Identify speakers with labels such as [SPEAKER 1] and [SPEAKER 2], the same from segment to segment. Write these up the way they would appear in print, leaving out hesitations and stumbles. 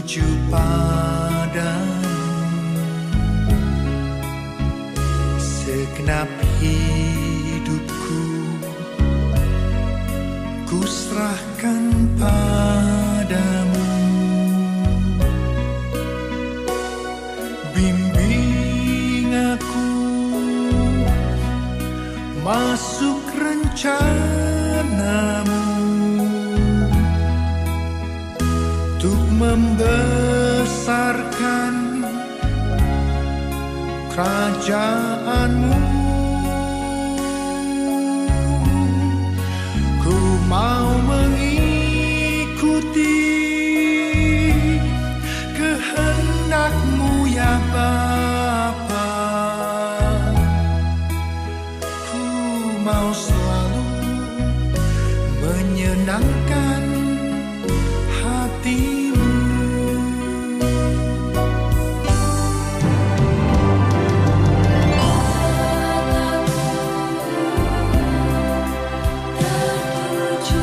[SPEAKER 1] tertuju padamu. Segenap hidupku ku serahkan padamu. Bimbing aku masuk rencanamu, untuk membesarkan kerajaanmu. Ku mau mengikuti kehendak-Mu ya Bapa. Ku mau selalu menyenangkan hati-Mu.
[SPEAKER 2] Tertuju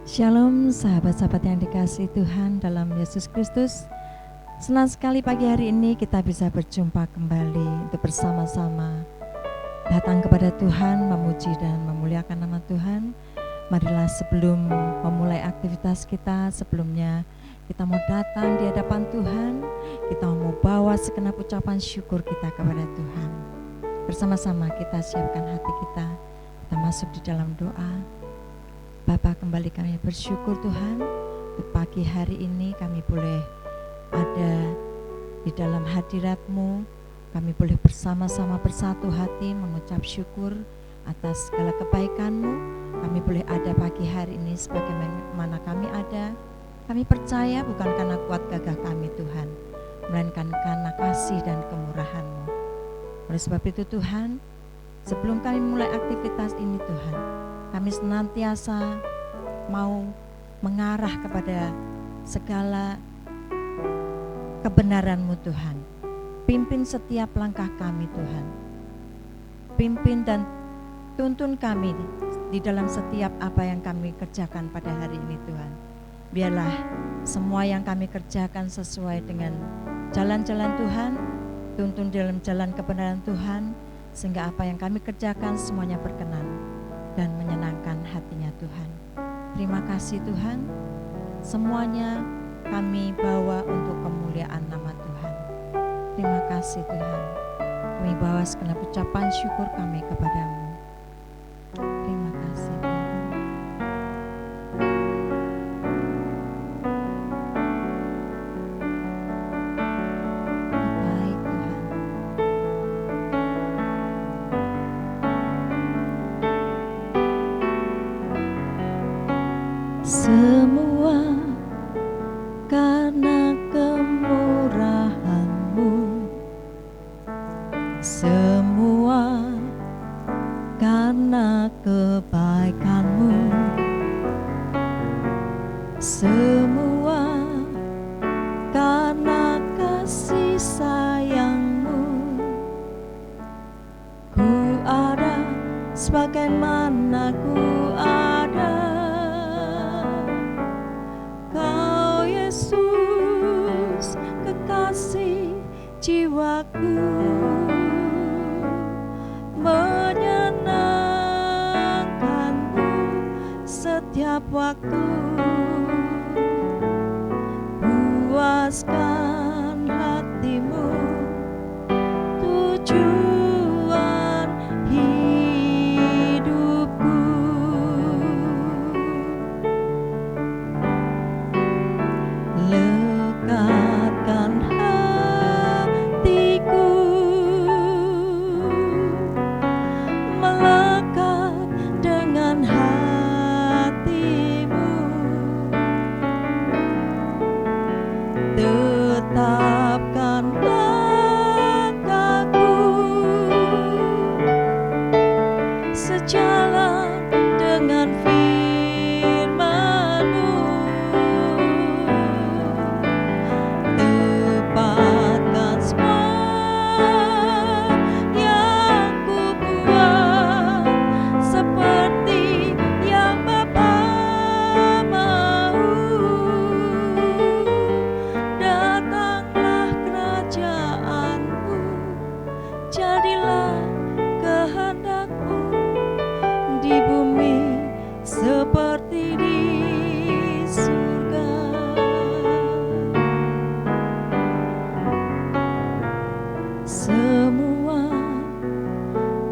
[SPEAKER 2] Shalom sahabat-sahabat yang dikasihi Tuhan dalam Yesus Kristus. Senang sekali pagi hari ini kita bisa berjumpa kembali untuk bersama-sama datang kepada Tuhan, memuji dan memuliakan nama Tuhan. Marilah sebelum memulai aktivitas kita, sebelumnya kita mau datang di hadapan Tuhan, kita mau bawa segenap ucapan syukur kita kepada Tuhan. Bersama-sama kita siapkan hati kita masuk di dalam doa. Bapa, kembali kami bersyukur Tuhan, untuk pagi hari ini kami boleh ada di dalam hadirat-Mu. Kami boleh bersama-sama bersatu hati mengucap syukur atas segala kebaikan-Mu. Kami boleh ada pagi hari ini sebagaimana kami ada. Kami percaya bukan karena kuat gagah kami Tuhan, melainkan karena kasih dan kemurahan-Mu. Oleh sebab itu Tuhan, sebelum kami mulai aktivitas ini Tuhan, kami senantiasa mau mengarah kepada segala kebenaran-Mu Tuhan. Pimpin setiap langkah kami Tuhan. Pimpin dan tuntun kami di dalam setiap apa yang kami kerjakan pada hari ini Tuhan. Biarlah semua yang kami kerjakan sesuai dengan jalan-jalan Tuhan, tuntun dalam jalan kebenaran Tuhan, sehingga apa yang kami kerjakan semuanya berkenan dan menyenangkan hatinya Tuhan. Terima kasih Tuhan, semuanya kami bawa untuk kemuliaan nama Tuhan. Terima kasih Tuhan, kami bawa segenap ucapan syukur kami kepadamu. Terima kasih Tuhan. Baik Tuhan. Semua karena kemurahan-Mu, semua karena kebaikan-Mu, semua karena kasih sayang-Mu. Ku ada sebagaimana ku ada. Kau Yesus, kekasih jiwaku, menyenangkan-Mu setiap waktu. Puaskan hati-Mu, tujuan hidupku. Lekatkan hatiku, melekat dengan hati-Mu. Tetapkan langkahku sejalan dengan firman-Mu. Tepatkan semua yang ku buat seperti yang Bapa mau. Datanglah kerajaan-Mu, jadilah kehendak-Mu di bumi seperti di surga. Semua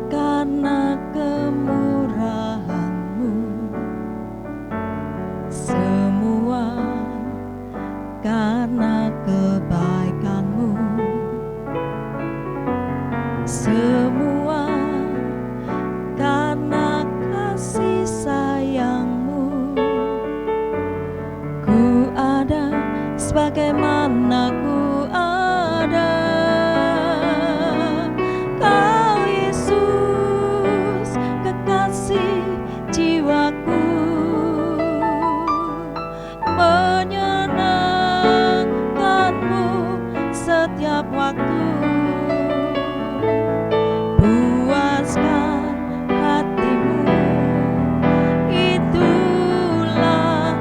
[SPEAKER 2] karena kemurahan-Mu, semua karena kebaikan-Mu, semua karena kasih sayang-Mu. Ku ada sebagaimana ku ada. Kau Yesus, kekasih jiwaku, menyenangkan-Mu setiap waktu. Puaskan hati-Mu, itulah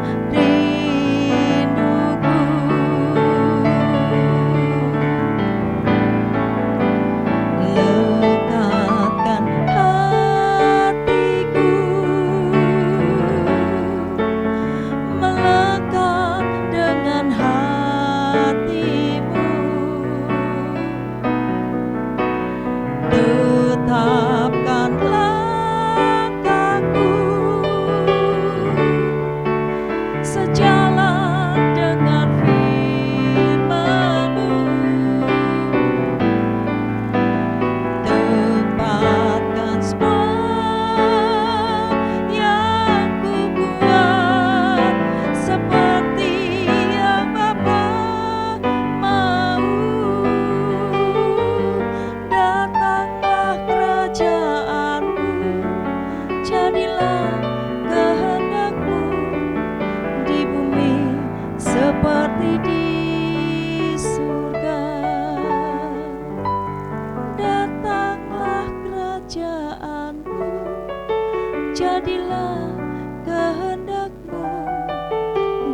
[SPEAKER 2] kehendak-Mu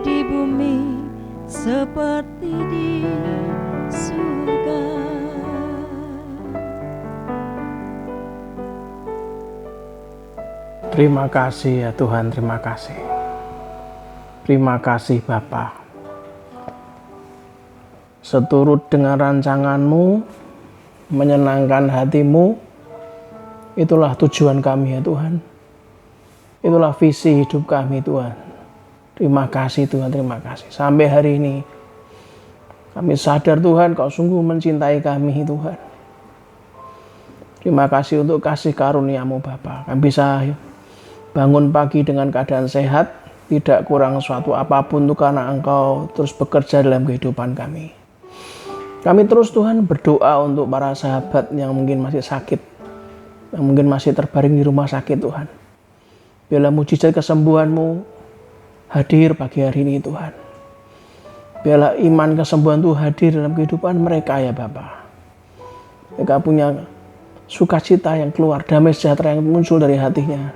[SPEAKER 2] di bumi seperti di surga.
[SPEAKER 3] Terima kasih ya Tuhan, terima kasih. Terima kasih Bapa. Seturut dengan rancangan-Mu, menyenangkan hati-Mu, itulah tujuan kami ya Tuhan. Itulah visi hidup kami Tuhan. Terima kasih Tuhan, terima kasih. Sampai hari ini kami sadar Tuhan, Kau sungguh mencintai kami Tuhan. Terima kasih untuk kasih karunia-Mu Bapa. Kami bisa bangun pagi dengan keadaan sehat, tidak kurang suatu apapun tuh karena Engkau terus bekerja dalam kehidupan kami. Kami terus Tuhan berdoa untuk para sahabat yang mungkin masih sakit, yang mungkin masih terbaring di rumah sakit Tuhan. Biarlah mujizat kesembuhan-Mu hadir pagi hari ini Tuhan. Biarlah iman kesembuhan itu hadir dalam kehidupan mereka ya Bapa. Mereka punya sukacita yang keluar, damai sejahtera yang muncul dari hatinya.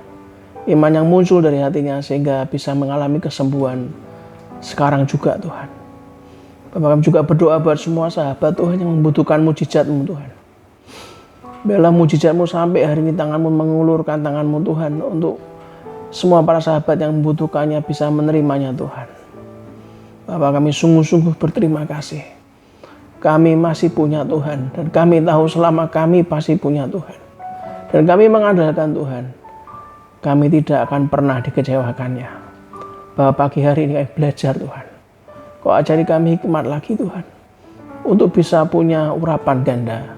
[SPEAKER 3] Iman yang muncul dari hatinya sehingga bisa mengalami kesembuhan sekarang juga Tuhan. Bapak kami juga berdoa buat semua sahabat Tuhan yang membutuhkan mujizat-Mu Tuhan. Biarlah mujizat-Mu sampai hari ini, tangan-Mu mengulurkan tangan-Mu Tuhan untuk semua para sahabat yang membutuhkannya bisa menerimanya Tuhan. Bapak kami sungguh-sungguh berterima kasih. Kami masih punya Tuhan dan kami tahu selama kami pasti punya Tuhan. Dan kami mengandalkan Tuhan. Kami tidak akan pernah dikecewakannya. Bahwa pagi hari ini kami belajar Tuhan. Kau ajari kami hikmat lagi Tuhan. Untuk bisa punya urapan ganda.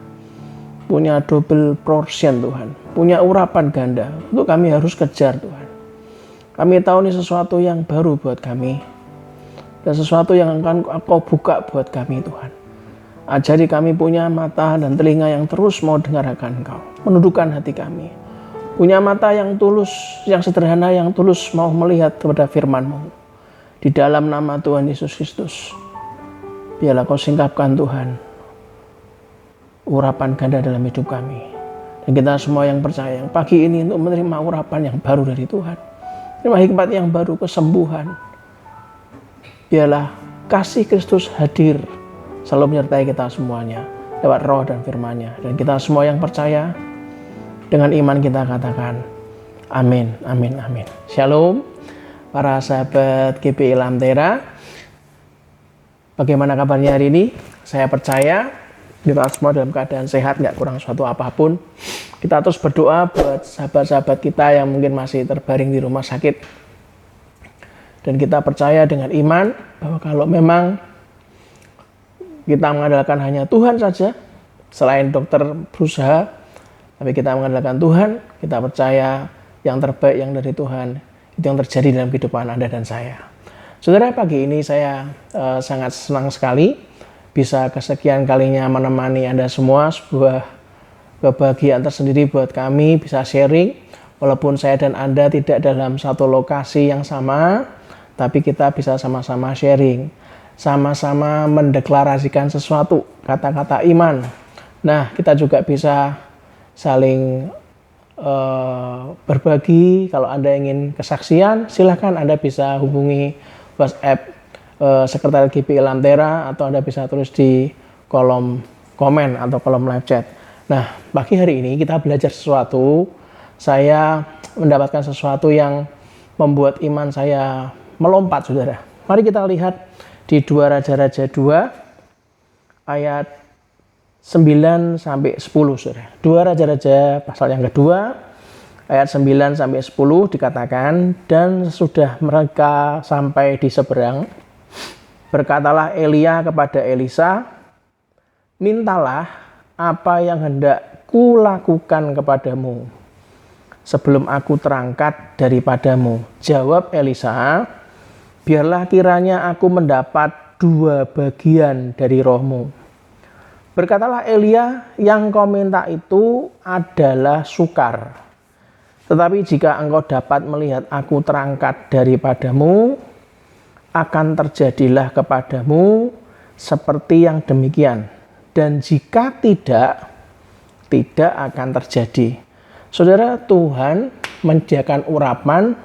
[SPEAKER 3] Punya double portion Tuhan. Punya urapan ganda. Untuk kami harus kejar Tuhan. Kami tahu ini sesuatu yang baru buat kami. Dan sesuatu yang akan Kau buka buat kami Tuhan. Ajari kami punya mata dan telinga yang terus mau dengarkan Engkau. Menundukkan hati kami. Punya mata yang tulus, yang sederhana, yang tulus mau melihat kepada firman-Mu. Di dalam nama Tuhan Yesus Kristus. Biarlah Kau singkapkan Tuhan urapan ganda dalam hidup kami. Dan kita semua yang percaya yang pagi ini untuk menerima urapan yang baru dari Tuhan. Terima hikmat yang baru, kesembuhan. Biarlah kasih Kristus hadir selalu menyertai kita semuanya lewat roh dan firman-Nya. Dan kita semua yang percaya dengan iman kita katakan amin, amin, amin. Shalom para sahabat GPI Lamtera. Bagaimana kabarnya hari ini? Saya percaya kita semua dalam keadaan sehat, gak kurang suatu apapun. Kita terus berdoa buat sahabat-sahabat kita yang mungkin masih terbaring di rumah sakit. Dan kita percaya dengan iman bahwa kalau memang kita mengandalkan hanya Tuhan saja, selain dokter berusaha, tapi kita mengandalkan Tuhan, kita percaya yang terbaik yang dari Tuhan, itu yang terjadi dalam kehidupan Anda dan saya. Saudara, pagi ini saya sangat senang sekali bisa kesekian kalinya menemani Anda semua, sebuah kebahagiaan tersendiri buat kami bisa sharing, walaupun saya dan Anda tidak dalam satu lokasi yang sama, tapi kita bisa sama-sama sharing, sama-sama mendeklarasikan sesuatu, kata-kata iman. Nah, kita juga bisa saling berbagi. Kalau Anda ingin kesaksian, silahkan Anda bisa hubungi WhatsApp Sekretariat GPI Lamtera, atau Anda bisa tulis di kolom komen atau kolom live chat. Nah, pagi hari ini kita belajar sesuatu. Saya mendapatkan sesuatu yang membuat iman saya melompat, saudara. Mari kita lihat di 2 Raja-Raja 2 ayat 9 sampai 10, saudara. 2 Raja-Raja pasal yang kedua ayat 9 sampai 10 dikatakan, dan sesudah mereka sampai di seberang, berkatalah Elia kepada Elisa, mintalah apa yang hendak kulakukan kepadamu sebelum aku terangkat daripadamu. Jawab Elisa, biarlah kiranya aku mendapat 2 bagian dari rohmu. Berkatalah Elia, yang kau minta itu adalah sukar. Tetapi jika engkau dapat melihat aku terangkat daripadamu, akan terjadilah kepadamu seperti yang demikian. Dan jika tidak akan terjadi. Saudara, Tuhan menyediakan urapan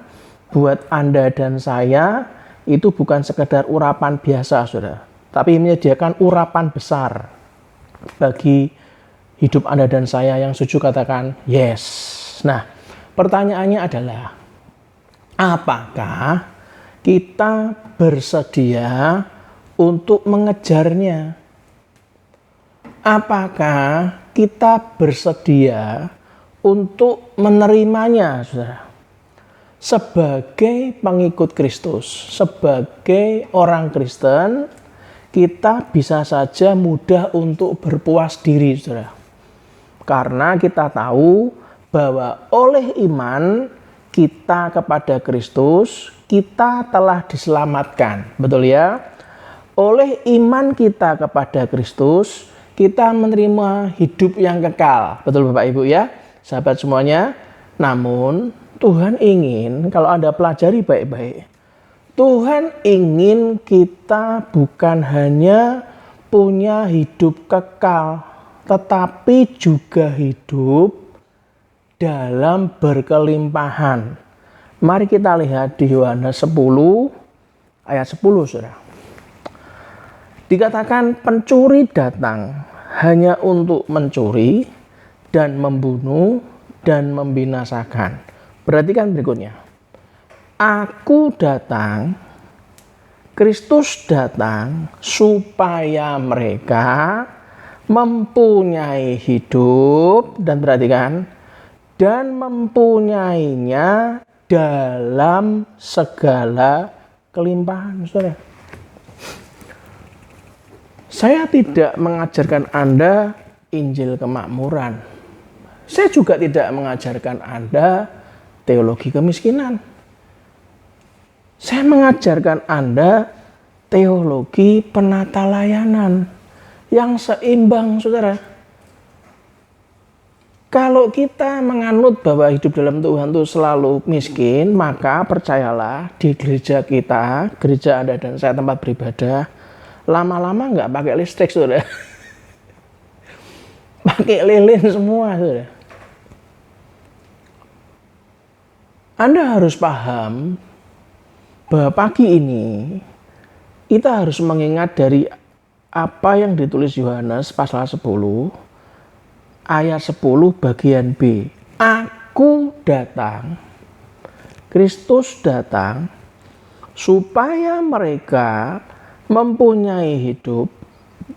[SPEAKER 3] buat Anda dan saya itu bukan sekedar urapan biasa, saudara, tapi menyediakan urapan besar bagi hidup Anda dan saya. Yang setuju katakan yes. Nah, pertanyaannya adalah, apakah kita bersedia untuk mengejarnya? Apakah kita bersedia untuk menerimanya, saudara? Sebagai pengikut Kristus, sebagai orang Kristen, kita bisa saja mudah untuk berpuas diri, saudara. Karena kita tahu bahwa oleh iman kita kepada Kristus, kita telah diselamatkan. Betul ya? Oleh iman kita kepada Kristus, kita menerima hidup yang kekal. Betul Bapak Ibu ya? Sahabat semuanya. Namun Tuhan ingin, kalau Anda pelajari baik-baik, Tuhan ingin kita bukan hanya punya hidup kekal, tetapi juga hidup dalam berkelimpahan. Mari kita lihat di Yohanes 10 ayat 10, saudara. Dikatakan pencuri datang hanya untuk mencuri dan membunuh dan membinasakan. Perhatikan berikutnya. Aku datang, Kristus datang supaya mereka mempunyai hidup, dan perhatikan, dan mempunyainya dalam segala kelimpahan. Saudara, saya tidak mengajarkan Anda Injil kemakmuran. Saya juga tidak mengajarkan Anda teologi kemiskinan. Saya mengajarkan Anda teologi penata layanan yang seimbang, saudara. Kalau kita menganut bahwa hidup dalam Tuhan itu selalu miskin, maka percayalah di gereja kita, gereja Anda dan saya tempat beribadah, lama-lama nggak pakai listrik, saudara. Pakai lilin semua, saudara. Anda harus paham bahwa pagi ini kita harus mengingat dari apa yang ditulis Yohanes pasal 10 ayat 10 bagian B. Aku datang, Kristus datang supaya mereka mempunyai hidup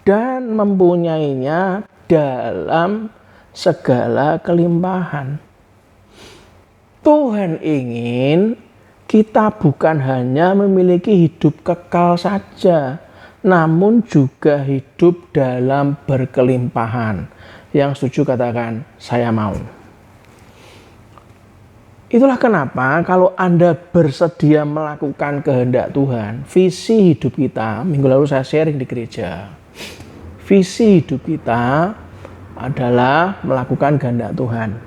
[SPEAKER 3] dan mempunyainya dalam segala kelimpahan. Tuhan ingin kita bukan hanya memiliki hidup kekal saja, namun juga hidup dalam berkelimpahan. Yang setuju katakan, saya mau. Itulah kenapa kalau Anda bersedia melakukan kehendak Tuhan, visi hidup kita, minggu lalu saya sharing di gereja, visi hidup kita adalah melakukan kehendak Tuhan.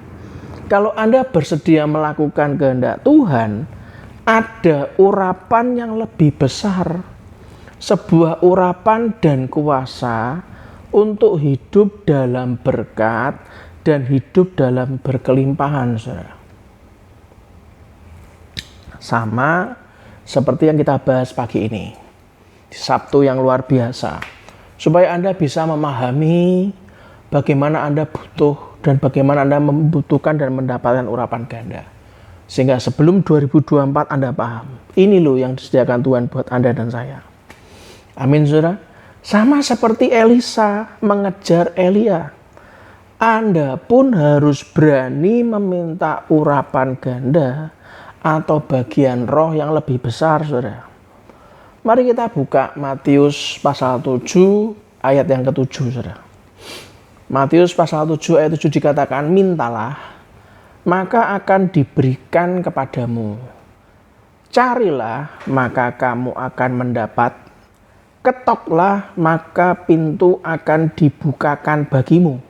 [SPEAKER 3] Kalau Anda bersedia melakukan kehendak Tuhan, ada urapan yang lebih besar. Sebuah urapan dan kuasa untuk hidup dalam berkat dan hidup dalam berkelimpahan, saudara. Sama seperti yang kita bahas pagi ini, di Sabtu yang luar biasa. Supaya Anda bisa memahami bagaimana Anda butuh dan bagaimana Anda membutuhkan dan mendapatkan urapan ganda. Sehingga sebelum 2024 Anda paham, ini loh yang disediakan Tuhan buat Anda dan saya. Amin, saudara. Sama seperti Elisa mengejar Elia. Anda pun harus berani meminta urapan ganda atau bagian roh yang lebih besar, saudara. Mari kita buka Matius pasal 7 ayat yang ke-7, saudara. Matius pasal 7 ayat 7 dikatakan, mintalah, maka akan diberikan kepadamu. Carilah, maka kamu akan mendapat. Ketoklah, maka pintu akan dibukakan bagimu.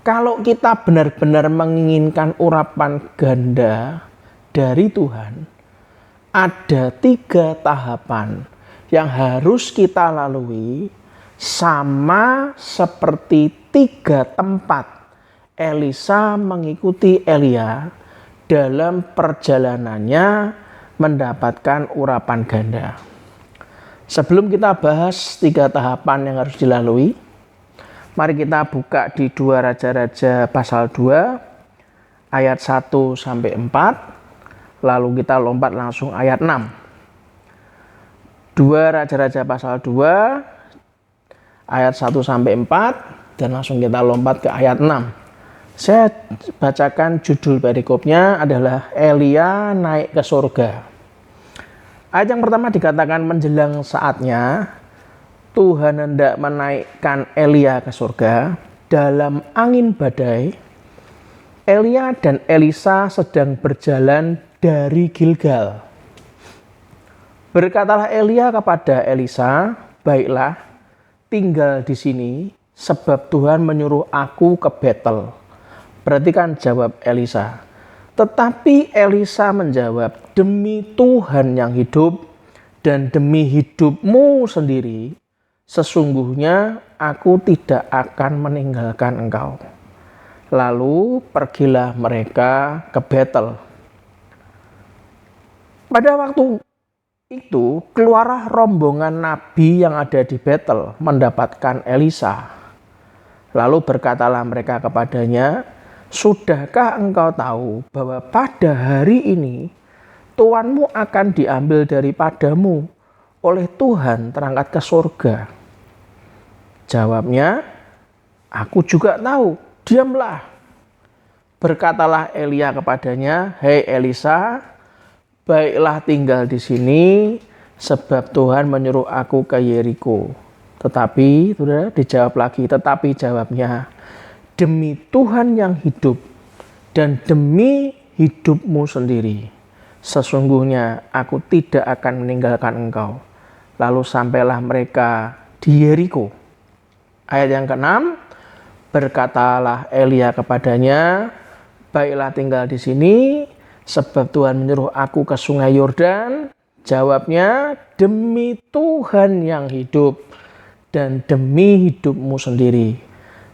[SPEAKER 3] Kalau kita benar-benar menginginkan urapan ganda dari Tuhan, ada 3 tahapan yang harus kita lalui, sama seperti 3 tempat Elisa mengikuti Elia dalam perjalanannya mendapatkan urapan ganda. Sebelum kita bahas 3 tahapan yang harus dilalui, mari kita buka di 2 Raja-Raja pasal 2 ayat 1 sampai 4, lalu kita lompat langsung ayat 6. 2 Raja-Raja pasal 2 ayat 1 sampai 4 dan langsung kita lompat ke ayat 6. Saya bacakan judul perikopnya adalah Elia naik ke surga. Ayat yang pertama dikatakan menjelang saatnya Tuhan hendak menaikkan Elia ke surga dalam angin badai. Elia dan Elisa sedang berjalan dari Gilgal. Berkatalah Elia kepada Elisa, "Baiklah, tinggal di sini, sebab Tuhan menyuruh aku ke Betel." Perhatikan jawab Elisa. Tetapi Elisa menjawab, "Demi Tuhan yang hidup dan demi hidupmu sendiri, sesungguhnya aku tidak akan meninggalkan engkau." Lalu pergilah mereka ke Betel. Pada waktu itu keluarlah rombongan nabi yang ada di Betel mendapatkan Elisa. Lalu berkatalah mereka kepadanya, "Sudahkah engkau tahu bahwa pada hari ini tuanmu akan diambil daripadamu oleh Tuhan terangkat ke surga?" Jawabnya, "Aku juga tahu, diamlah." Berkatalah Elia kepadanya, "Hei Elisa, baiklah tinggal di sini, sebab Tuhan menyuruh aku ke Yeriko." Tetapi, sudah dijawab lagi, tetapi jawabnya, "Demi Tuhan yang hidup dan demi hidupmu sendiri, sesungguhnya aku tidak akan meninggalkan engkau." Lalu sampailah mereka di Yeriko. Ayat yang ke-6, berkatalah Elia kepadanya, "Baiklah tinggal di sini, sebab Tuhan menyuruh aku ke sungai Yordan." Jawabnya, "Demi Tuhan yang hidup dan demi hidupmu sendiri,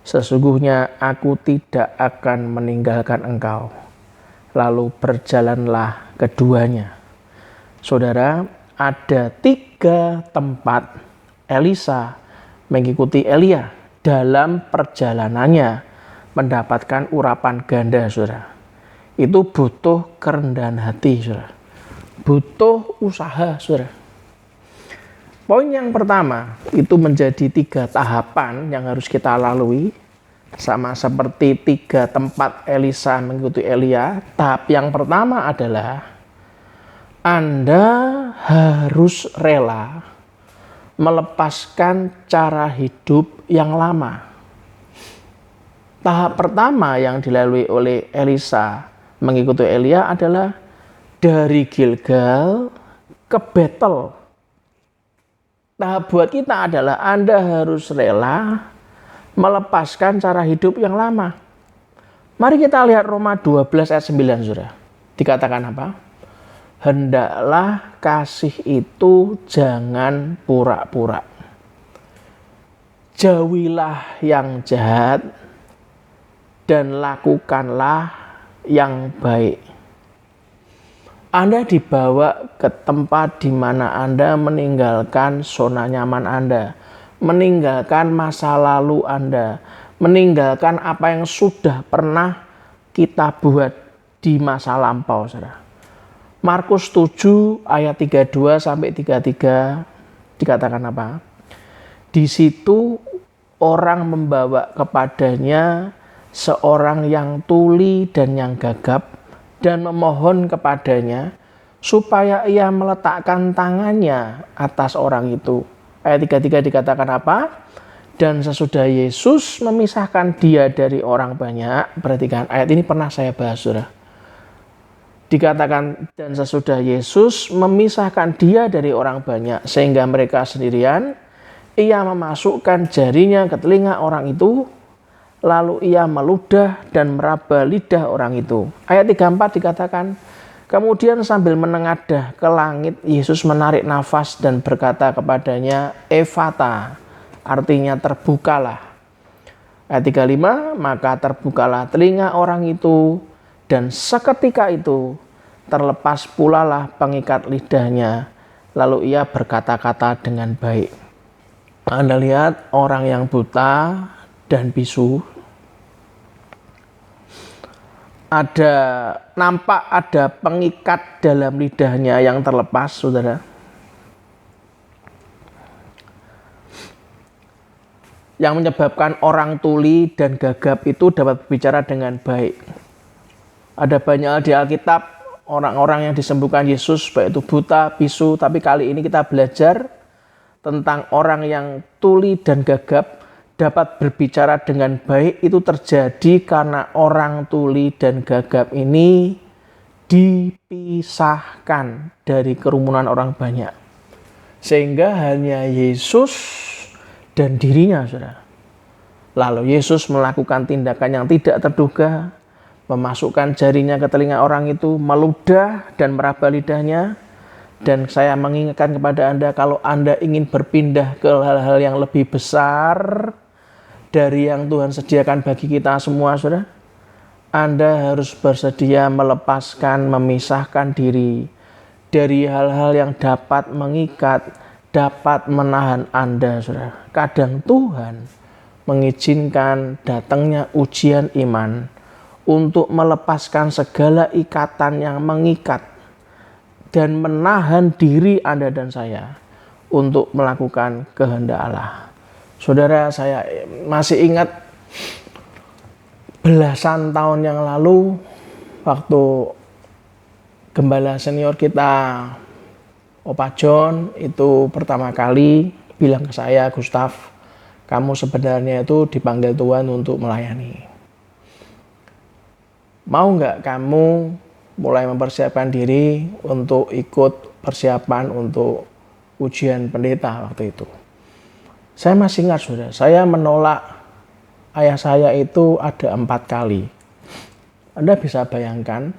[SPEAKER 3] sesungguhnya aku tidak akan meninggalkan engkau." Lalu berjalanlah keduanya. Saudara, ada 3 tempat Elisa mengikuti Elia dalam perjalanannya mendapatkan urapan ganda, saudara. Itu butuh kerendahan hati, saudara. Butuh usaha, saudara. Poin yang pertama itu menjadi 3 tahapan yang harus kita lalui. Sama seperti 3 tempat Elisa mengikuti Elia. Tahap yang pertama adalah Anda harus rela melepaskan cara hidup yang lama. Tahap pertama yang dilalui oleh Elisa mengikuti Elia adalah dari Gilgal ke Betel. Tahap buat kita adalah Anda harus rela melepaskan cara hidup yang lama. Mari kita lihat Roma 12 ayat 9, saudara. Dikatakan apa? Hendaklah kasih itu jangan pura-pura. Jauhilah yang jahat dan lakukanlah yang baik. Anda dibawa ke tempat di mana Anda meninggalkan zona nyaman Anda, meninggalkan masa lalu Anda, meninggalkan apa yang sudah pernah kita buat di masa lampau, saudara. Markus 7 ayat 32 sampai 33 dikatakan apa? Di situ orang membawa kepadanya seorang yang tuli dan yang gagap dan memohon kepadanya supaya ia meletakkan tangannya atas orang itu. Ayat 33 dikatakan apa? Dan sesudah Yesus memisahkan dia dari orang banyak. Perhatikan, ayat ini pernah saya bahas, saudara. Dikatakan, dan sesudah Yesus memisahkan dia dari orang banyak sehingga mereka sendirian, ia memasukkan jarinya ke telinga orang itu, lalu ia meludah dan meraba lidah orang itu. Ayat 34 dikatakan, kemudian sambil menengadah ke langit, Yesus menarik nafas dan berkata kepadanya, Efata, artinya terbukalah. Ayat 35, maka terbukalah telinga orang itu, dan seketika itu terlepas pula lah pengikat lidahnya, lalu ia berkata-kata dengan baik. Anda lihat orang yang buta dan bisu, nampak ada pengikat dalam lidahnya yang terlepas, saudara. Yang menyebabkan orang tuli dan gagap itu dapat berbicara dengan baik. Ada banyak di Alkitab orang-orang yang disembuhkan Yesus, baik itu buta, bisu, tapi kali ini kita belajar tentang orang yang tuli dan gagap dapat berbicara dengan baik. Itu terjadi karena orang tuli dan gagap ini dipisahkan dari kerumunan orang banyak. Sehingga hanya Yesus dan dirinya, saudara. Lalu Yesus melakukan tindakan yang tidak terduga, memasukkan jarinya ke telinga orang itu, meludah dan meraba lidahnya. Dan saya mengingatkan kepada Anda, kalau Anda ingin berpindah ke hal-hal yang lebih besar dari yang Tuhan sediakan bagi kita semua, saudara, Anda harus bersedia melepaskan, memisahkan diri dari hal-hal yang dapat mengikat, dapat menahan Anda, saudara. Kadang Tuhan mengizinkan datangnya ujian iman untuk melepaskan segala ikatan yang mengikat dan menahan diri Anda dan saya untuk melakukan kehendak Allah. Saudara, saya masih ingat belasan tahun yang lalu waktu gembala senior kita, Opa John, itu pertama kali bilang ke saya, Gustaf, kamu sebenarnya itu dipanggil Tuhan untuk melayani. Mau nggak kamu mulai mempersiapkan diri untuk ikut persiapan untuk ujian pendeta waktu itu? Saya masih ingat, saudara, saya menolak ayah saya itu ada 4 kali. Anda bisa bayangkan,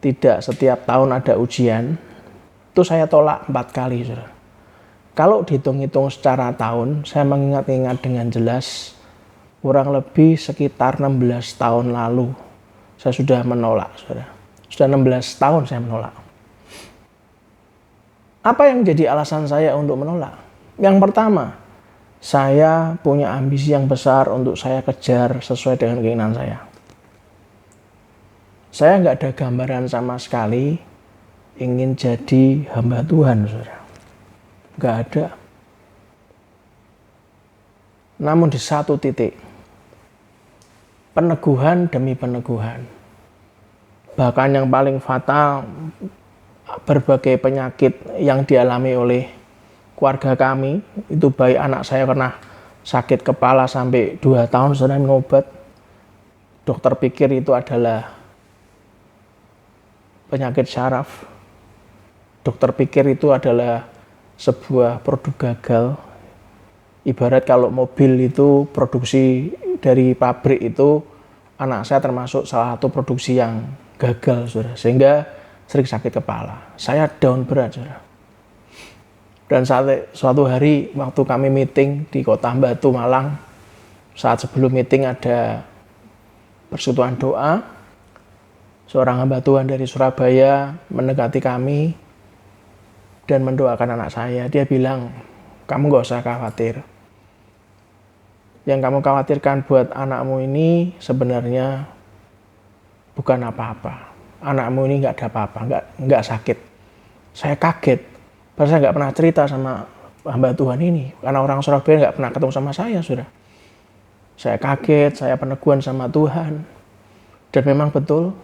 [SPEAKER 3] tidak setiap tahun ada ujian, itu saya tolak 4 kali, saudara. Kalau dihitung-hitung secara tahun, saya mengingat-ingat dengan jelas, kurang lebih sekitar 16 tahun lalu, saya sudah menolak, saudara. Sudah 16 tahun saya menolak. Apa yang jadi alasan saya untuk menolak? Yang pertama, saya punya ambisi yang besar untuk saya kejar sesuai dengan keinginan saya. Saya nggak ada gambaran sama sekali ingin jadi hamba Tuhan, saudara. Nggak ada. Namun di satu titik, peneguhan demi peneguhan, bahkan yang paling fatal, berbagai penyakit yang dialami oleh keluarga kami, itu baik anak saya pernah sakit kepala sampai 2 tahun sudah minum obat. Dokter pikir itu adalah penyakit syaraf. Dokter pikir itu adalah sebuah produk gagal. Ibarat kalau mobil itu produksi dari pabrik itu, anak saya termasuk salah satu produksi yang gagal, saudara. Sehingga sering sakit kepala. Saya down berat, saudara. Dan suatu hari waktu kami meeting di Kota Batu, Malang, saat sebelum meeting ada persekutuan doa, seorang hamba Tuhan dari Surabaya mendekati kami dan mendoakan anak saya. Dia bilang, kamu gak usah khawatir. Yang kamu khawatirkan buat anakmu ini sebenarnya bukan apa-apa. Anakmu ini gak ada apa-apa, gak sakit. Saya kaget. Padahal saya gak pernah cerita sama hamba Tuhan ini. Karena orang Surabaya gak pernah ketemu sama saya, saudara. Saya kaget, saya peneguhan sama Tuhan. Dan memang betul,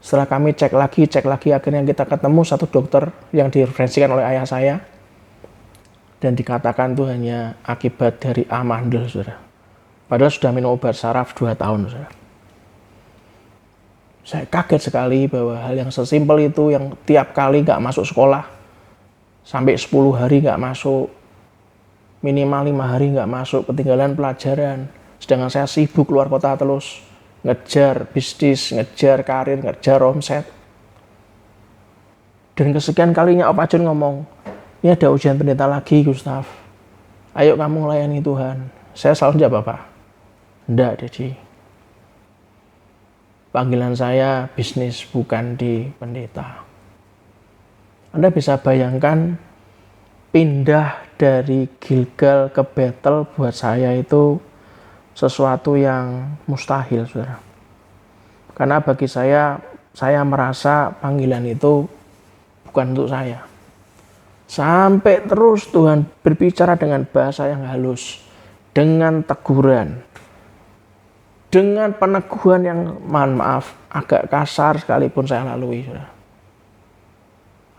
[SPEAKER 3] setelah kami cek lagi, akhirnya kita ketemu satu dokter yang direferensikan oleh ayah saya. Dan dikatakan itu hanya akibat dari amandel, saudara. Padahal sudah minum obat saraf 2 tahun, saudara. Saya kaget sekali bahwa hal yang sesimpel itu, yang tiap kali gak masuk sekolah, sampai 10 hari gak masuk, minimal 5 hari gak masuk, ketinggalan pelajaran. Sedangkan saya sibuk keluar kota terus, ngejar bisnis, ngejar karir, ngejar omset. Dan kesekian kalinya Opa John ngomong, ini ada ujian pendeta lagi, Gustaf. Ayo kamu melayani Tuhan. Saya selalu jawab apa? Enggak, Dedi. Panggilan saya bisnis, bukan di pendeta. Anda bisa bayangkan pindah dari Gilgal ke Betel buat saya itu sesuatu yang mustahil, saudara. Karena bagi saya merasa panggilan itu bukan untuk saya. Sampai terus Tuhan berbicara dengan bahasa yang halus, dengan teguran, dengan peneguhan yang mohon maaf agak kasar sekalipun saya lalui, saudara.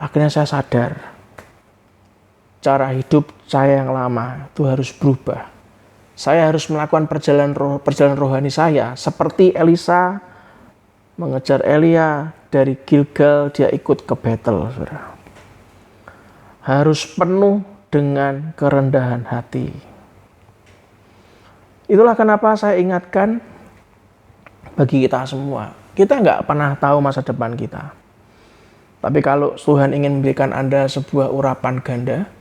[SPEAKER 3] Akhirnya saya sadar cara hidup saya yang lama itu harus berubah. Saya harus melakukan perjalanan rohani saya seperti Elisa mengejar Elia dari Gilgal, dia ikut ke Betel, saudara. Harus penuh dengan kerendahan hati. Itulah kenapa saya ingatkan bagi kita semua, kita nggak pernah tahu masa depan kita. Tapi kalau Tuhan ingin memberikan Anda sebuah urapan ganda,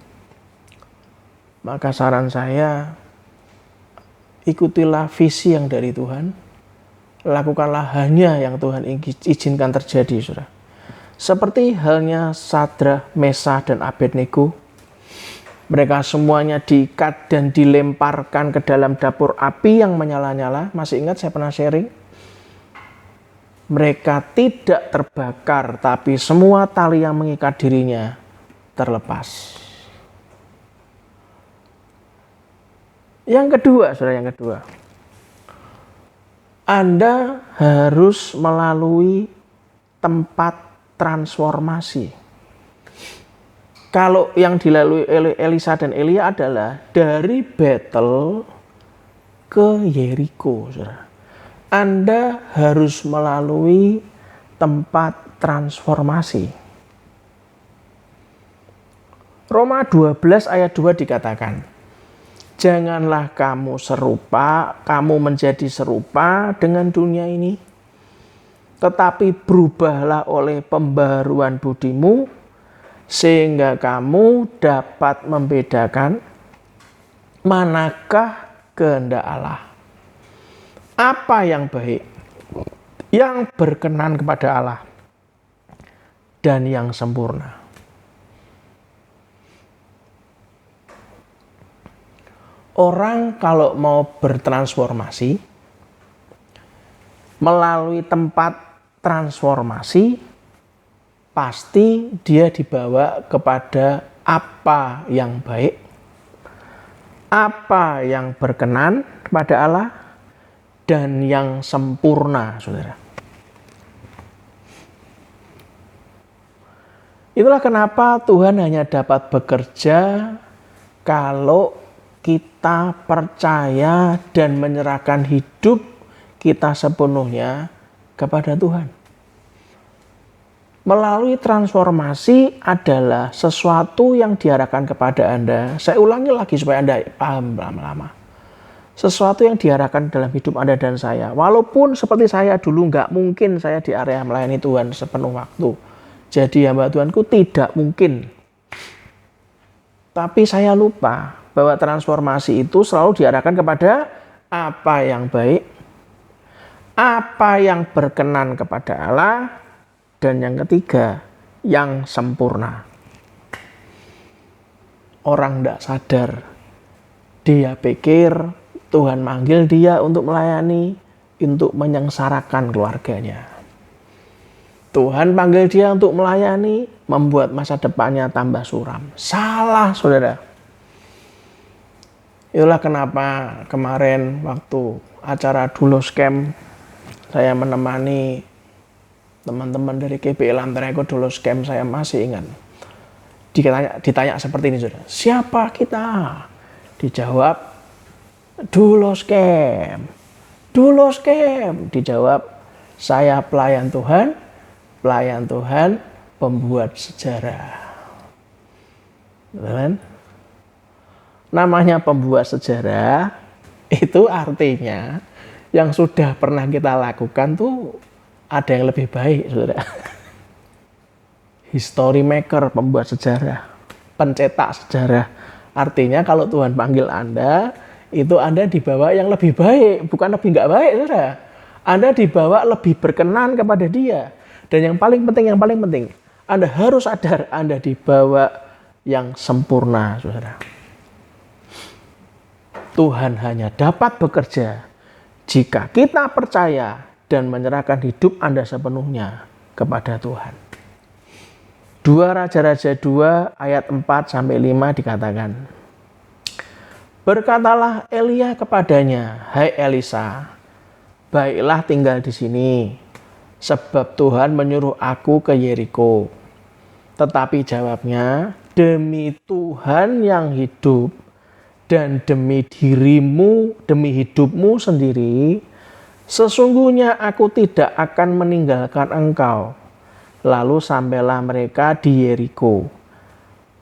[SPEAKER 3] maka saran saya, ikutilah visi yang dari Tuhan, lakukanlah hanya yang Tuhan izinkan terjadi, saudara. Seperti halnya Sadrak, Mesakh, dan Abednego, mereka semuanya diikat dan dilemparkan ke dalam dapur api yang menyala-nyala. Masih ingat saya pernah sharing? Mereka tidak terbakar, tapi semua tali yang mengikat dirinya terlepas. Yang kedua, saudara, yang kedua. Anda harus melalui tempat transformasi. Kalau yang dilalui Elisa dan Elia adalah dari Betel ke Yeriko, saudara. Anda harus melalui tempat transformasi. Roma 12 ayat 2 dikatakan, janganlah kamu menjadi serupa dengan dunia ini, tetapi berubahlah oleh pembaruan budimu, sehingga kamu dapat membedakan manakah kehendak Allah. Apa yang baik, yang berkenan kepada Allah, dan yang sempurna. Orang kalau mau bertransformasi, melalui tempat transformasi, pasti dia dibawa kepada apa yang baik, apa yang berkenan kepada Allah, dan yang sempurna, saudara. Itulah kenapa Tuhan hanya dapat bekerja kalau kita percaya dan menyerahkan hidup kita sepenuhnya kepada Tuhan. Melalui transformasi adalah sesuatu yang diarahkan kepada Anda. Saya ulangi lagi supaya Anda paham lama-lama. Sesuatu yang diarahkan dalam hidup Anda dan saya. Walaupun seperti saya dulu nggak mungkin saya di area melayani Tuhan sepenuh waktu. Jadi hamba Tuhanku tidak mungkin. Tapi saya lupa bahwa transformasi itu selalu diarahkan kepada apa yang baik, apa yang berkenan kepada Allah, dan yang ketiga, yang sempurna. Orang tidak sadar, dia pikir Tuhan manggil dia untuk melayani, untuk menyengsarakan keluarganya. Tuhan panggil dia untuk melayani, membuat masa depannya tambah suram. Salah, saudara. Itulah kenapa kemarin waktu acara Dulos Camp, saya menemani teman-teman dari GBI Lantareko Dulos Camp, saya masih ingat. Ditanya seperti ini, saudara. Siapa kita? Dijawab, Dulos Camp. Dulos Camp. Dijawab, saya pelayan Tuhan pembuat sejarah. Betul kan? Namanya pembuat sejarah, itu artinya yang sudah pernah kita lakukan tuh ada yang lebih baik, saudara. History maker, pembuat sejarah, pencetak sejarah. Artinya kalau Tuhan panggil Anda, itu Anda dibawa yang lebih baik, bukan lebih nggak baik, saudara. Anda dibawa lebih berkenan kepada Dia. Dan yang paling penting, Anda harus sadar Anda dibawa yang sempurna, saudara. Tuhan hanya dapat bekerja jika kita percaya dan menyerahkan hidup Anda sepenuhnya kepada Tuhan. 2 Raja-Raja 2 ayat 4-5 dikatakan, berkatalah Elia kepadanya, hai Elisa, baiklah tinggal di sini, sebab Tuhan menyuruh aku ke Yeriko. Tetapi jawabnya, demi Tuhan yang hidup dan demi dirimu, demi hidupmu sendiri, sesungguhnya aku tidak akan meninggalkan engkau. Lalu sampailah mereka di Yeriko.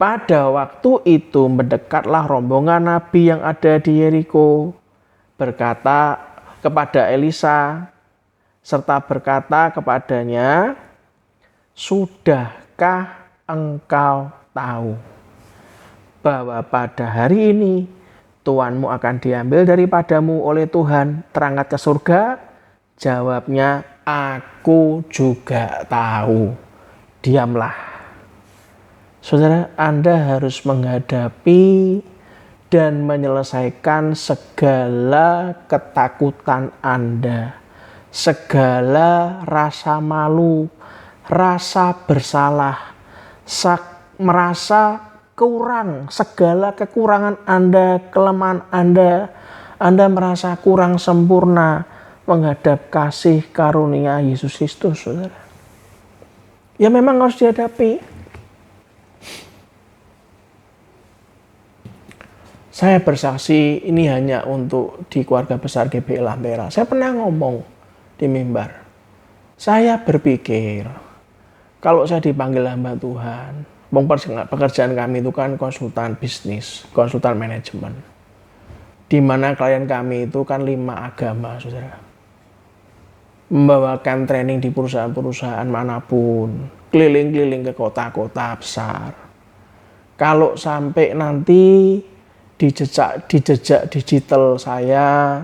[SPEAKER 3] Pada waktu itu mendekatlah rombongan nabi yang ada di Yeriko, berkata kepada Elisa, serta berkata kepadanya, sudahkah engkau tahu bahwa pada hari ini tuanmu akan diambil daripadamu oleh Tuhan terangkat ke surga? Jawabnya, aku juga tahu. Diamlah. Saudara, Anda harus menghadapi dan menyelesaikan segala ketakutan Anda, segala rasa malu, rasa bersalah, merasa kurang, segala kekurangan Anda, kelemahan Anda merasa kurang sempurna menghadap kasih karunia Yesus Kristus, saudara. Ya memang harus dihadapi. Saya bersaksi ini hanya untuk di keluarga besar GBI Lampera. Saya pernah ngomong di mimbar. Saya berpikir, kalau saya dipanggil hamba Tuhan, pekerjaan kami itu kan konsultan bisnis, konsultan manajemen. Di mana klien kami itu kan 5 agama, saudara. Membawakan training di perusahaan-perusahaan manapun, keliling-keliling ke kota-kota besar. Kalau sampai nanti di jejak digital saya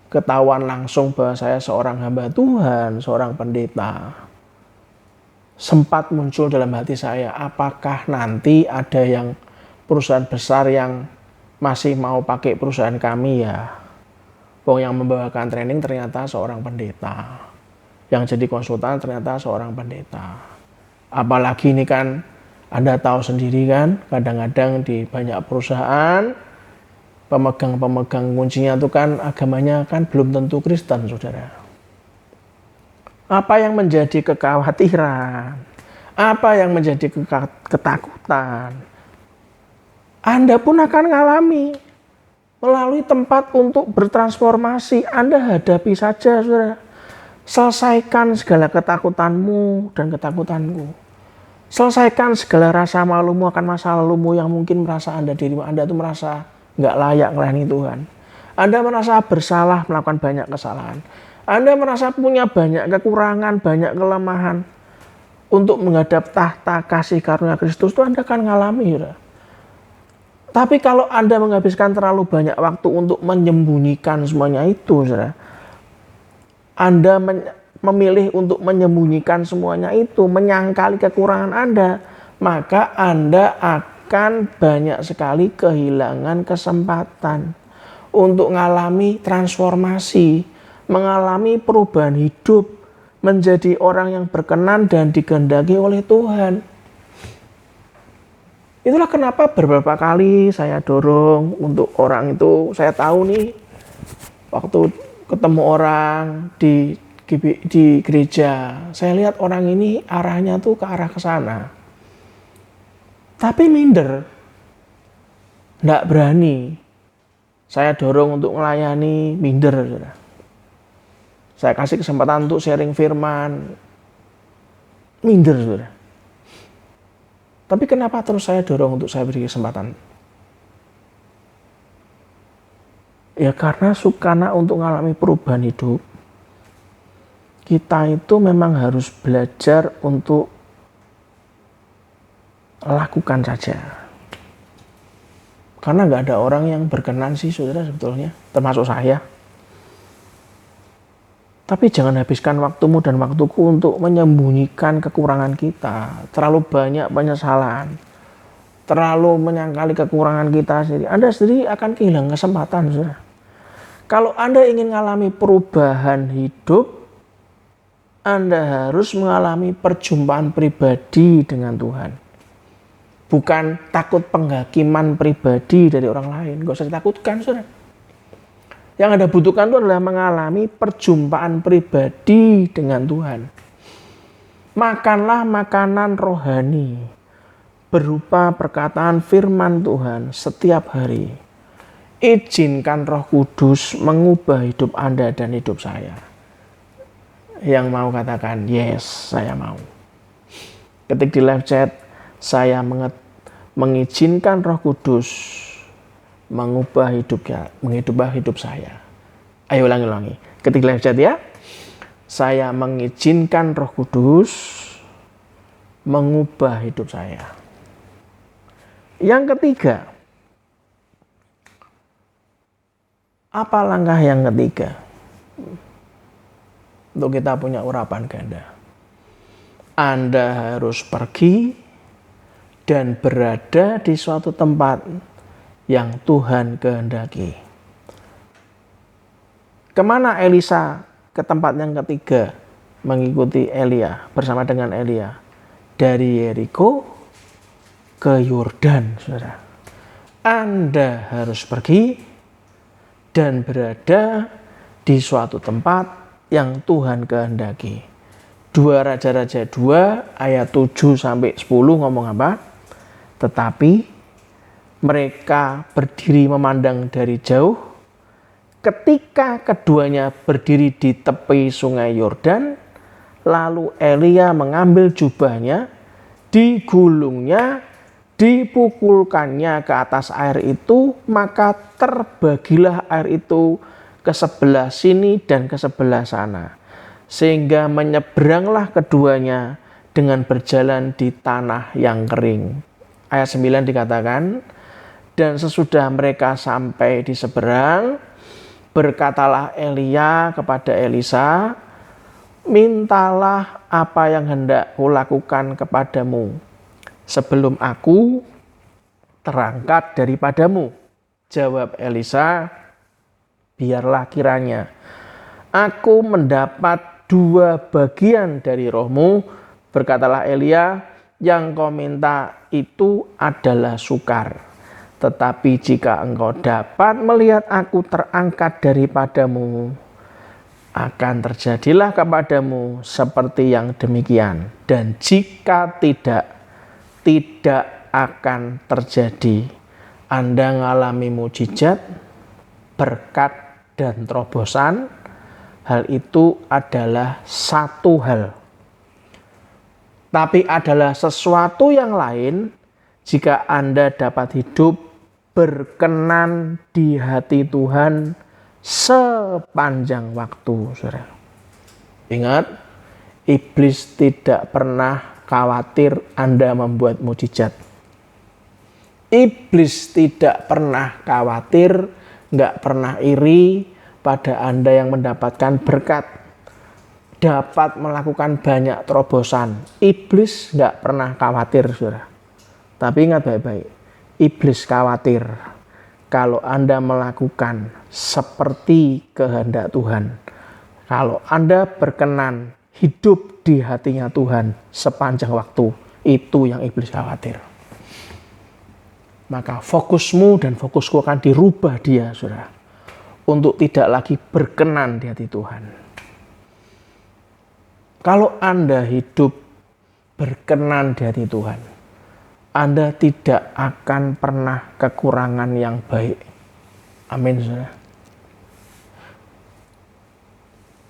[SPEAKER 3] ketahuan langsung bahwa saya seorang hamba Tuhan, seorang pendeta, sempat muncul dalam hati saya, apakah nanti ada yang perusahaan besar yang masih mau pakai perusahaan kami ya? Wong yang membawakan training ternyata seorang pendeta, yang jadi konsultan ternyata seorang pendeta. Apalagi ini kan Anda tahu sendiri kan, kadang-kadang di banyak perusahaan pemegang kuncinya itu kan agamanya kan belum tentu Kristen, saudara. Apa yang menjadi kekhawatiran, apa yang menjadi ketakutan, Anda pun akan mengalami melalui tempat untuk bertransformasi. Anda hadapi saja, saudara. Selesaikan segala ketakutanmu dan ketakutanku. Selesaikan segala rasa malumu akan masa lalumu yang mungkin merasa diri Anda itu merasa nggak layak melayani Tuhan. Anda merasa bersalah melakukan banyak kesalahan. Anda merasa punya banyak kekurangan, banyak kelemahan. Untuk menghadap tahta kasih karunia Kristus itu Anda akan mengalami, saudara. Tapi kalau Anda menghabiskan terlalu banyak waktu untuk menyembunyikan semuanya itu, saudara, Anda memilih untuk menyembunyikan semuanya itu, menyangkali kekurangan Anda, maka Anda akan banyak sekali kehilangan kesempatan untuk mengalami transformasi, mengalami perubahan hidup, menjadi orang yang berkenan dan dikehendaki oleh Tuhan. Itulah kenapa beberapa kali saya dorong untuk orang itu, saya tahu nih, waktu ketemu orang di gereja, saya lihat orang ini arahnya tuh ke arah ke sana. Tapi minder, enggak berani. Saya dorong untuk melayani, minder, saudara. Saya kasih kesempatan untuk sharing firman, minder, saudara. Tapi kenapa terus saya dorong untuk saya beri kesempatan? Ya karena untuk mengalami perubahan hidup, kita itu memang harus belajar untuk lakukan saja. Karena nggak ada orang yang berkenan sih, saudara, sebetulnya, termasuk saya. Tapi jangan habiskan waktumu dan waktuku untuk menyembunyikan kekurangan kita. Terlalu banyak penyesalan. Terlalu menyangkali kekurangan kita sendiri. Anda sendiri akan kehilangan kesempatan, saudara. Kalau Anda ingin mengalami perubahan hidup, Anda harus mengalami perjumpaan pribadi dengan Tuhan. Bukan takut penghakiman pribadi dari orang lain. Gak usah ditakutkan, saudara. Yang Anda butuhkan itu adalah mengalami perjumpaan pribadi dengan Tuhan. Makanlah makanan rohani berupa perkataan firman Tuhan setiap hari. Izinkan Roh Kudus mengubah hidup Anda dan hidup saya. Yang mau katakan, yes, saya mau. Ketik di live chat, saya mengizinkan Roh Kudus mengubah hidup saya. Ayo ulangi. Ketik live chat ya. Saya mengizinkan Roh Kudus mengubah hidup saya. Yang ketiga, apa langkah yang ketiga? Untuk kita punya urapan ganda. Anda harus pergi dan berada di suatu tempat yang Tuhan kehendaki. Kemana Elisa? Ke tempat yang ketiga, mengikuti Elia, bersama dengan Elia. Dari Yeriko ke Yordan, saudara. Anda harus pergi dan berada di suatu tempat yang Tuhan kehendaki. 2 Raja-Raja 2 ayat 7-10 ngomong apa? Tetapi mereka berdiri memandang dari jauh. Ketika keduanya berdiri di tepi sungai Yordan, lalu Elia mengambil jubahnya, digulungnya, dipukulkannya ke atas air itu, maka terbagilah air itu ke sebelah sini dan ke sebelah sana. Sehingga menyeberanglah keduanya dengan berjalan di tanah yang kering. Ayat 9 dikatakan, dan sesudah mereka sampai di seberang, berkatalah Elia kepada Elisa, mintalah apa yang hendak kulakukan kepadamu sebelum aku terangkat daripadamu. Jawab Elisa, biarlah kiranya aku mendapat 2 bagian dari rohmu. Berkatalah Elia, yang kau minta itu adalah sukar. Tetapi jika engkau dapat melihat aku terangkat daripadamu, akan terjadilah kepadamu seperti yang demikian. Dan jika tidak akan terjadi. Anda mengalami mujizat, berkat, dan terobosan. Hal itu adalah satu hal. Tapi adalah sesuatu yang lain jika Anda dapat hidup berkenan di hati Tuhan sepanjang waktu, saudara. Ingat, iblis tidak pernah khawatir Anda membuat mujizat. Iblis tidak pernah khawatir, nggak pernah iri pada Anda yang mendapatkan berkat, dapat melakukan banyak terobosan. Iblis nggak pernah khawatir, saudara. Tapi ingat baik-baik, iblis khawatir kalau Anda melakukan seperti kehendak Tuhan. Kalau Anda berkenan hidup di hatinya Tuhan sepanjang waktu, itu yang iblis khawatir. Maka fokusmu dan fokusku akan dirubah dia, saudara, untuk tidak lagi berkenan di hati Tuhan. Kalau Anda hidup berkenan di hati Tuhan, Anda tidak akan pernah kekurangan yang baik. Amin, saudara.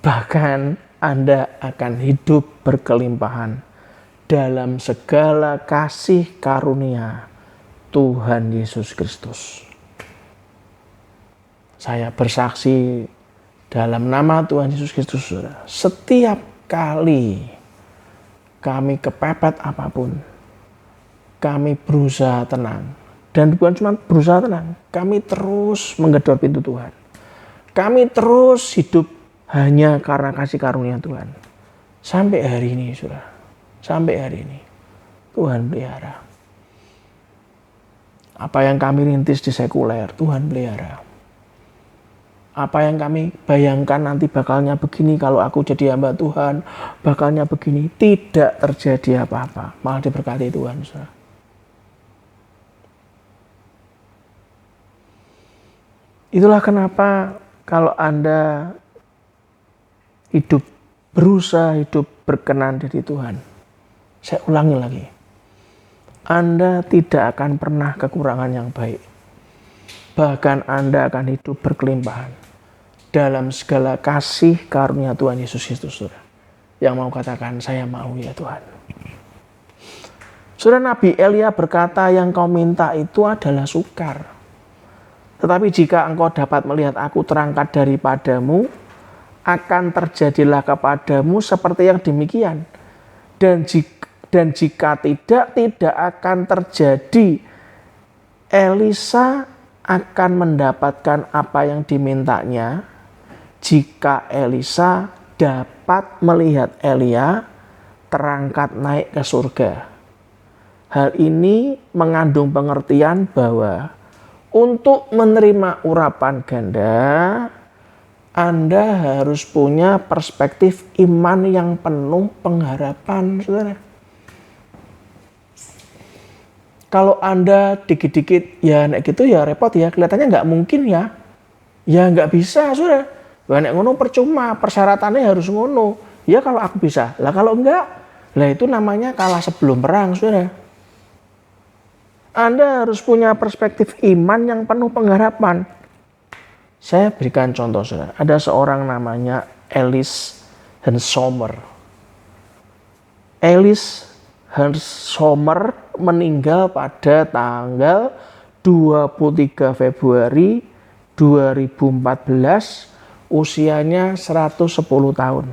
[SPEAKER 3] Bahkan Anda akan hidup berkelimpahan dalam segala kasih karunia Tuhan Yesus Kristus. Saya bersaksi dalam nama Tuhan Yesus Kristus, saudara. Setiap kali kami kepepet apapun, kami berusaha tenang. Dan bukan cuma berusaha tenang, kami terus menggedor pintu Tuhan. Kami terus hidup hanya karena kasih karunia Tuhan. Sampai hari ini, saudara. Sampai hari ini. Tuhan pelihara. Apa yang kami rintis di sekuler, Tuhan pelihara. Apa yang kami bayangkan nanti bakalnya begini kalau aku jadi hamba Tuhan, bakalnya begini, tidak terjadi apa-apa, malah diberkati Tuhan, saudara. Itulah kenapa kalau Anda berusaha hidup berkenan dari Tuhan, saya ulangi lagi, Anda tidak akan pernah kekurangan yang baik. Bahkan Anda akan hidup berkelimpahan dalam segala kasih karunia Tuhan Yesus Kristus, saudara. Yang mau katakan, saya mau ya Tuhan. Saudara, Nabi Elia berkata, yang kau minta itu adalah sukar. Tetapi jika engkau dapat melihat aku terangkat daripadamu, akan terjadilah kepadamu seperti yang demikian. Dan jika tidak akan terjadi. Elisa akan mendapatkan apa yang dimintanya jika Elisa dapat melihat Elia terangkat naik ke surga. Hal ini mengandung pengertian bahwa untuk menerima urapan ganda, Anda harus punya perspektif iman yang penuh pengharapan, saudara. Kalau Anda dikit-dikit ya nek gitu ya repot ya, kelihatannya nggak mungkin ya. Ya nggak bisa, saudara. Nek ngono percuma, persyaratannya harus ngono. Ya kalau aku bisa, lah kalau enggak, lah itu namanya kalah sebelum perang, saudara. Anda harus punya perspektif iman yang penuh pengharapan. Saya berikan contoh, saudara. Ada seorang namanya Elis Hensomer. Elis Hensomer meninggal pada tanggal 23 Februari 2014, usianya 110 tahun.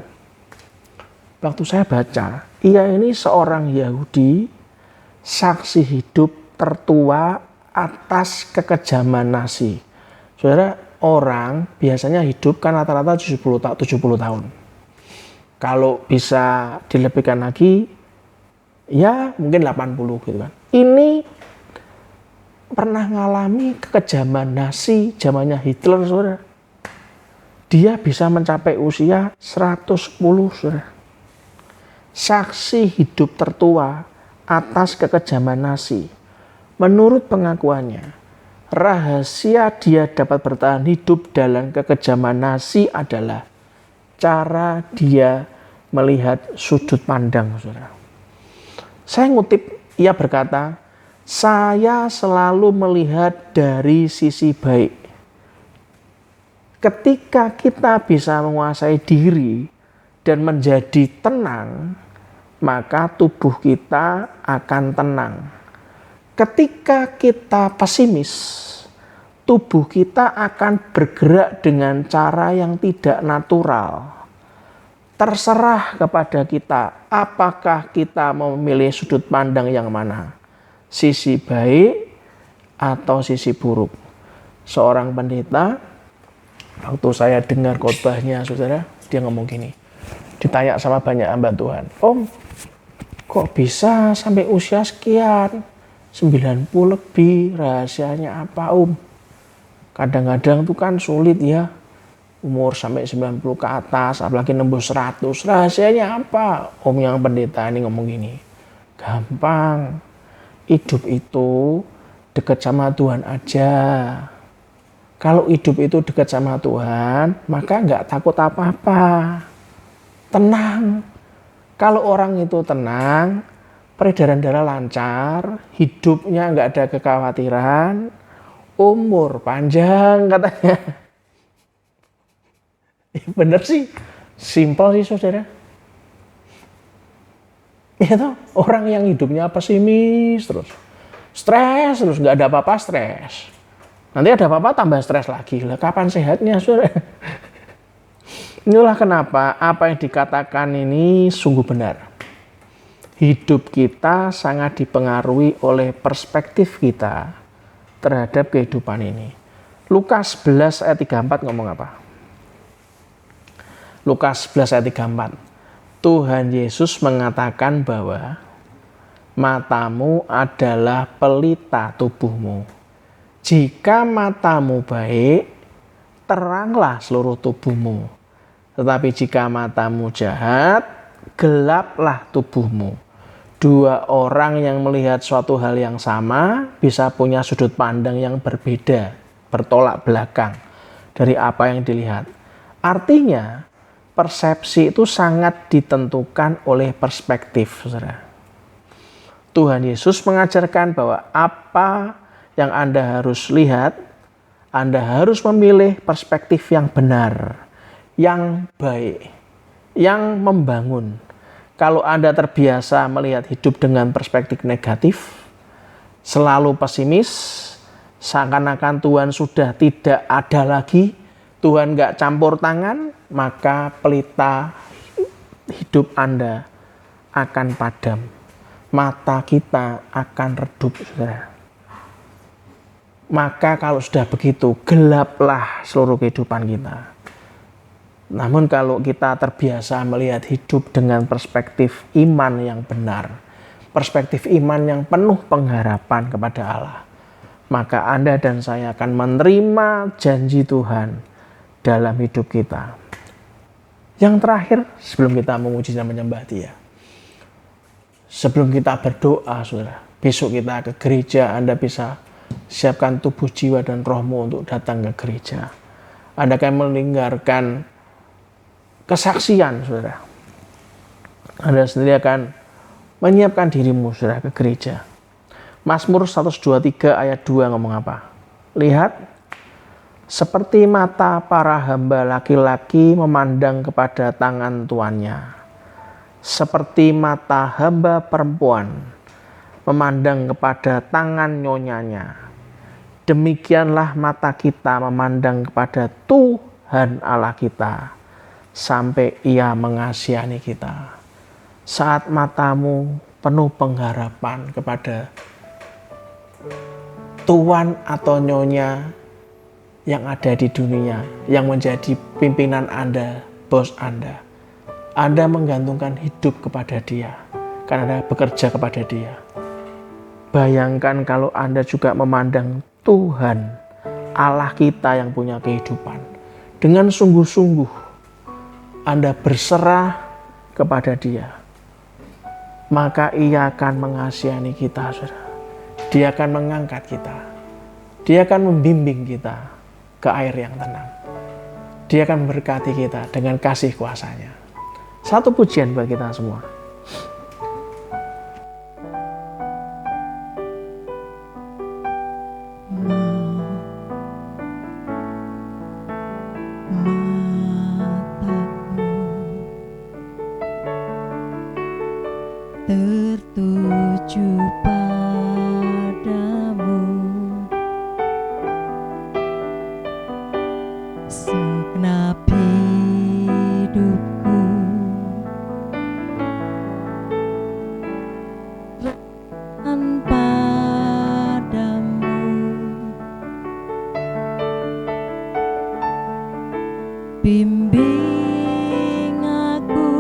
[SPEAKER 3] Waktu saya baca, ia ini seorang Yahudi, saksi hidup tertua atas kekejaman Nazi. Saudara, orang biasanya hidup kan rata-rata 70 tahun. Kalau bisa dilebihkan lagi, ya mungkin 80 gitu kan. Ini pernah ngalami kekejaman Nazi zamannya Hitler, saudara. Dia bisa mencapai usia 110, saudara. Saksi hidup tertua atas kekejaman Nazi. Menurut pengakuannya, rahasia dia dapat bertahan hidup dalam kekejaman Nazi adalah cara dia melihat sudut pandang, saudara. Saya ngutip, ia berkata, saya selalu melihat dari sisi baik. Ketika kita bisa menguasai diri dan menjadi tenang, maka tubuh kita akan tenang. Ketika kita pesimis, tubuh kita akan bergerak dengan cara yang tidak natural. Terserah kepada kita, apakah kita mau memilih sudut pandang yang mana? Sisi baik atau sisi buruk? Seorang pendeta, waktu saya dengar khotbahnya, saudara, dia ngomong gini. Ditanya sama banyak hamba Tuhan, Om, kok bisa sampai usia sekian? 90 lebih, rahasianya apa, Om? Kadang-kadang itu kan sulit ya, umur sampai 90 ke atas, apalagi nembus 100, rahasianya apa? Om yang pendeta ini ngomong gini, gampang, hidup itu dekat sama Tuhan aja. Kalau hidup itu dekat sama Tuhan, maka nggak takut apa-apa. Tenang. Kalau orang itu tenang, peredaran darah lancar, hidupnya nggak ada kekhawatiran, umur panjang katanya. Bener sih, simpel sih, saudara. Itu orang yang hidupnya pesimis terus, stres terus, nggak ada apa-apa stres. Nanti ada apa-apa tambah stres lagi. Lah kapan sehatnya, saudara? Inilah kenapa apa yang dikatakan ini sungguh benar. Hidup kita sangat dipengaruhi oleh perspektif kita terhadap kehidupan ini. Lukas 11 ayat 34 ngomong apa? Lukas 11 ayat 34. Tuhan Yesus mengatakan bahwa matamu adalah pelita tubuhmu. Jika matamu baik, teranglah seluruh tubuhmu. Tetapi jika matamu jahat, gelaplah tubuhmu. Dua orang yang melihat suatu hal yang sama bisa punya sudut pandang yang berbeda, bertolak belakang dari apa yang dilihat. Artinya, persepsi itu sangat ditentukan oleh perspektif, saudara. Tuhan Yesus mengajarkan bahwa apa yang Anda harus lihat, Anda harus memilih perspektif yang benar, yang baik, yang membangun. Kalau Anda terbiasa melihat hidup dengan perspektif negatif, selalu pesimis, seakan-akan Tuhan sudah tidak ada lagi, Tuhan nggak campur tangan, maka pelita hidup Anda akan padam. Mata kita akan redup, saudara. Maka kalau sudah begitu, gelaplah seluruh kehidupan kita. Namun kalau kita terbiasa melihat hidup dengan perspektif iman yang benar, perspektif iman yang penuh pengharapan kepada Allah, maka Anda dan saya akan menerima janji Tuhan dalam hidup kita. Yang terakhir, sebelum kita memuji dan menyembah Dia, sebelum kita berdoa, saudara, besok kita ke gereja, Anda bisa siapkan tubuh, jiwa, dan rohmu untuk datang ke gereja. Anda akan mendengarkan kesaksian, saudara. Anda sendiri akan menyiapkan dirimu, saudara, ke gereja. Mazmur 123 ayat 2 ngomong apa? Lihat, seperti mata para hamba laki-laki memandang kepada tangan tuannya, seperti mata hamba perempuan memandang kepada tangan nyonyanya, demikianlah mata kita memandang kepada Tuhan Allah kita, sampai Ia mengasihani kita. Saat matamu penuh pengharapan kepada tuan atau nyonya yang ada di dunia, yang menjadi pimpinan Anda, bos Anda menggantungkan hidup kepada Dia, karena Anda bekerja kepada Dia. Bayangkan kalau Anda juga memandang Tuhan, Allah kita yang punya kehidupan, dengan sungguh-sungguh Anda berserah kepada Dia, maka Ia akan mengasihani kita, saudara. Dia akan mengangkat kita. Dia akan membimbing kita ke air yang tenang. Dia akan memberkati kita dengan kasih kuasa-Nya. Satu pujian bagi kita semua.
[SPEAKER 2] Tertuju padamu, segenap hidupku dan padamu, bimbing aku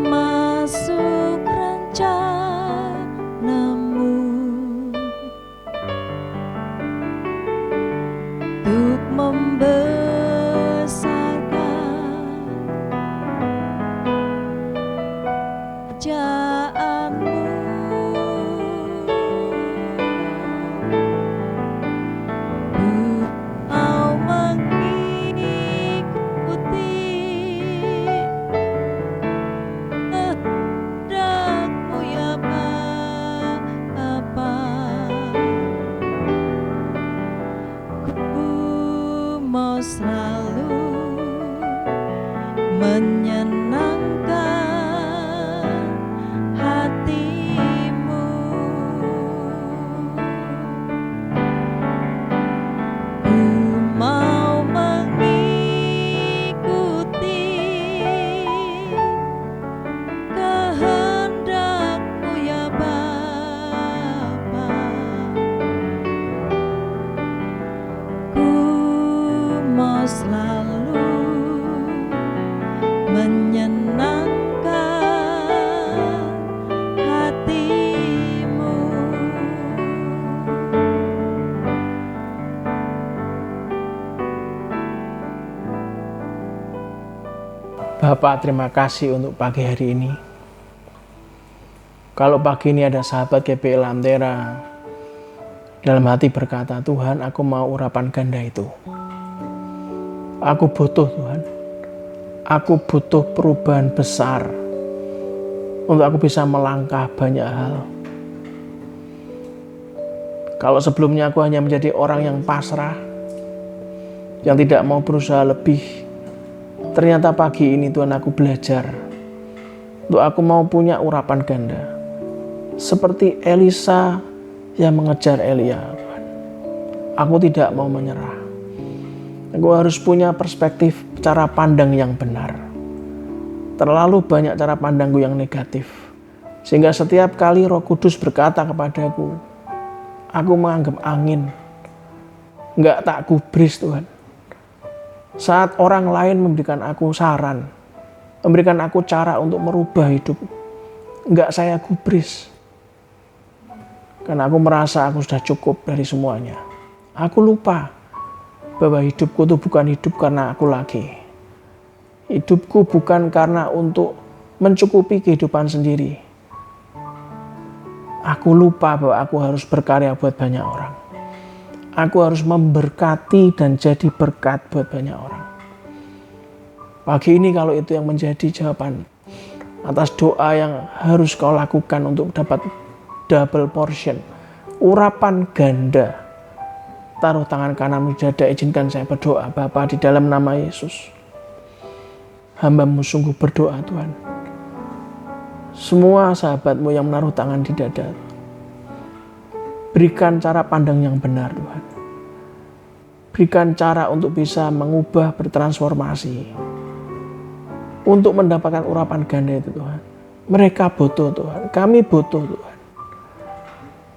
[SPEAKER 2] masuk rencanamu, untuk membesarkan kerajaanmu. Mau
[SPEAKER 3] Bapak, terima kasih untuk pagi hari ini. Kalau pagi ini ada sahabat GPI Lantera dalam hati berkata, Tuhan, aku mau urapan ganda itu. Aku butuh Tuhan. Aku butuh perubahan besar untuk aku bisa melangkah banyak hal. Kalau sebelumnya aku hanya menjadi orang yang pasrah, yang tidak mau berusaha lebih, ternyata pagi ini Tuhan aku belajar untuk aku mau punya urapan ganda. Seperti Elisa yang mengejar Elia, Tuhan. Aku tidak mau menyerah. Aku harus punya perspektif cara pandang yang benar. Terlalu banyak cara pandangku yang negatif. Sehingga setiap kali Roh Kudus berkata kepadaku, aku menganggap angin. Enggak tak gubris Tuhan. Saat orang lain memberikan aku saran, memberikan aku cara untuk merubah hidup, enggak saya gubris. Karena aku merasa aku sudah cukup dari semuanya. Aku lupa bahwa hidupku itu bukan hidup karena aku lagi. Hidupku bukan karena untuk mencukupi kehidupan sendiri. Aku lupa bahwa aku harus berkarya buat banyak orang. Aku harus memberkati dan jadi berkat buat banyak orang. Pagi ini kalau itu yang menjadi jawaban atas doa yang harus kau lakukan untuk dapat double portion, urapan ganda, taruh tangan kanan di dada, izinkan saya berdoa. Bapa, di dalam nama Yesus, hamba-Mu sungguh berdoa Tuhan. Semua sahabat-Mu yang menaruh tangan di dada, berikan cara pandang yang benar Tuhan. Berikan cara untuk bisa mengubah, bertransformasi. Untuk mendapatkan urapan ganda itu Tuhan. Mereka butuh Tuhan. Kami butuh Tuhan.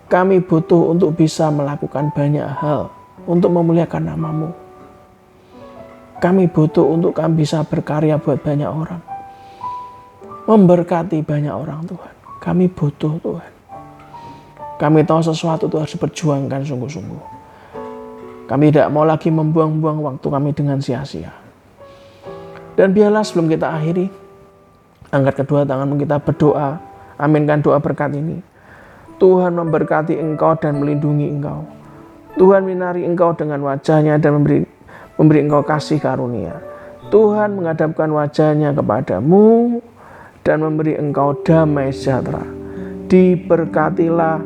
[SPEAKER 3] Kami butuh untuk bisa melakukan banyak hal. Untuk memuliakan nama-Mu. Kami butuh untuk kami bisa berkarya buat banyak orang. Memberkati banyak orang Tuhan. Kami butuh Tuhan. Kami tahu sesuatu itu harus diperjuangkan sungguh-sungguh. Kami tidak mau lagi membuang-buang waktu kami dengan sia-sia. Dan biarlah sebelum kita akhiri, angkat kedua tanganmu, kita berdoa. Aminkan doa berkat ini. Tuhan memberkati engkau dan melindungi engkau. Tuhan minari engkau dengan wajahnya dan memberi engkau kasih karunia. Tuhan menghadapkan wajahnya kepadamu dan memberi engkau damai sejahtera. Diberkatilah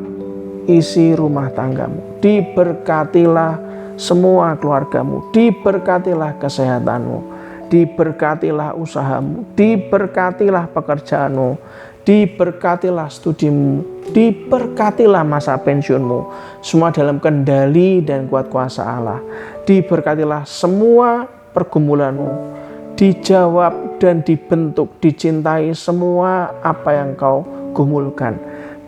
[SPEAKER 3] isi rumah tanggamu. Diberkatilah semua keluargamu. Diberkatilah kesehatanmu. Diberkatilah usahamu. Diberkatilah pekerjaanmu. Diberkatilah studimu. Diberkatilah masa pensiunmu. Semua dalam kendali dan kuat kuasa Allah. Diberkatilah semua pergumulanmu. Dijawab dan dibentuk, dicintai semua apa yang kau gumulkan.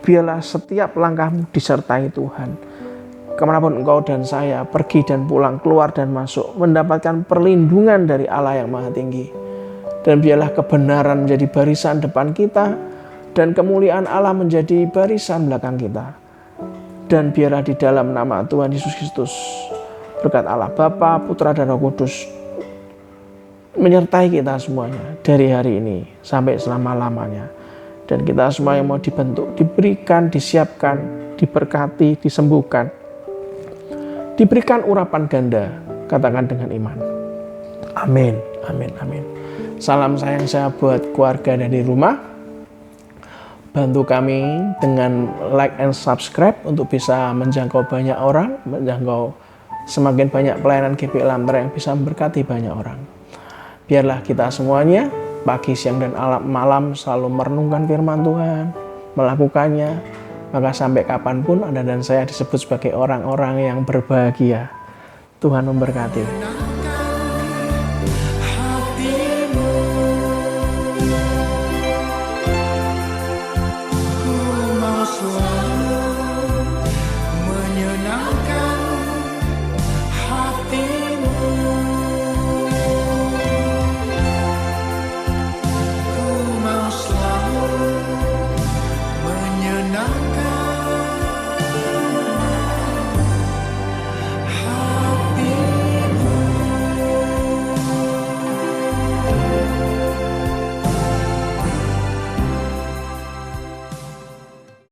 [SPEAKER 3] Biarlah setiap langkahmu disertai Tuhan. Kemanapun engkau dan saya pergi dan pulang, keluar dan masuk, mendapatkan perlindungan dari Allah yang Maha Tinggi. Dan biarlah kebenaran menjadi barisan depan kita, dan kemuliaan Allah menjadi barisan belakang kita. Dan biarlah di dalam nama Tuhan Yesus Kristus, berkat Allah Bapa, Putra dan Roh Kudus, menyertai kita semuanya dari hari ini sampai selama-lamanya. Dan kita semua yang mau dibentuk, diberikan, disiapkan, diberkati, disembuhkan, diberikan urapan ganda, katakan dengan iman. Amin, amin, amin. Salam sayang saya buat keluarga dari rumah. Bantu kami dengan like and subscribe untuk bisa menjangkau banyak orang, menjangkau semakin banyak pelayanan GPI Lantera yang bisa memberkati banyak orang. Biarlah kita semuanya pagi, siang, dan malam selalu merenungkan firman Tuhan, melakukannya, maka sampai kapanpun Anda dan saya disebut sebagai orang-orang yang berbahagia. Tuhan memberkati.